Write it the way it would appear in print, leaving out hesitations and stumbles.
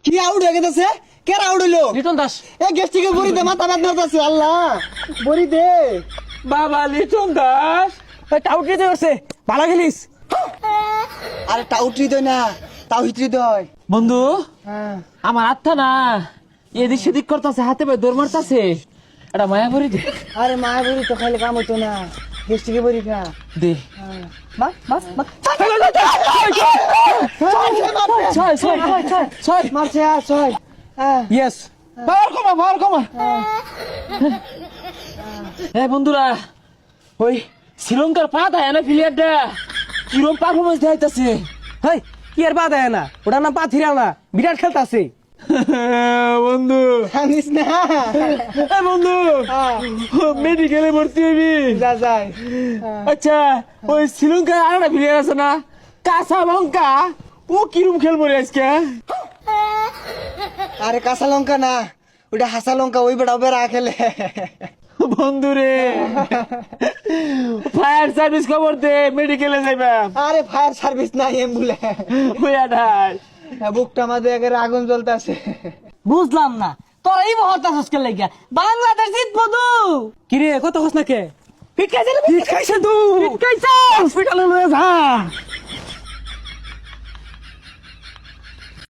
কি আউট হয়ে গেছে? কে আউট হইলো? লিটন দাস। এ গেস্টিকে বড়ি দে, মাথা ব্যথা করতেছে। আল্লাহ, বড়ি দে। বাবা লিটন দাস টাউটি করছে, ভালো খেলিস। আরে টাউটরি দই না, তাওহিত্রি দই। বন্ধু হ্যাঁ। আমার আত্মা না এদিক সেদিক করতেছে, হাতে পায়ে দৌড় মারতেছে, এটা মায়া ভরি দে। আরে মায়া বড়ি তো খাইলে কাম হইতো না, গেস্টিকে বড়ি খা। দে বাস বাস বাস। ছয় ছয় ছয়। মারছে আর ছয়। হ্যাঁ। ইয়েস, পাওয়ার কমা পাওয়ার কমা। হ্যাঁ বন্ধুরা, ওই শ্রীলঙ্কার পা দেয় না প্লেয়ারটা, কিরম পারফরমেন্স দেখাইতেছে। হেই কি আর পা দেয় না, ওটা না পা থিরাও না, বিরাট খেলতাছে। বন্ধু জানিস না? বন্ধু মেডিকেলে ভর্তি হবি। যা যাই। আচ্ছা ওই শ্রীলঙ্কার আর একটা প্লেয়ার আছে না, কাঁচা লঙ্কা, ও কিরম খেলবো রে আজকে? আরে কাঁচা লঙ্কা না, ওটা হাসা লঙ্কা, ওই বেড়া বেড়া খেলে। বন্ধু রে, ফায়ার সার্ভিস খবর দে, মেডিকেলে যাইবা। আরে ফায়ার সার্ভিস নাই, অ্যাম্বুলেন্স। হইয়া ঢাল বুকটা আমাদের একের আগুন জ্বলতেছে। বুঝলাম না তোরা এই মহত্তা সস্কের লাগিয়া বাংলাদেশ জিতবো তো। কিরে কত খোঁজ না কে? পিট খাইছে, পিট খাইছে, তুই খাইছে হসপিটালে লয়ে যা।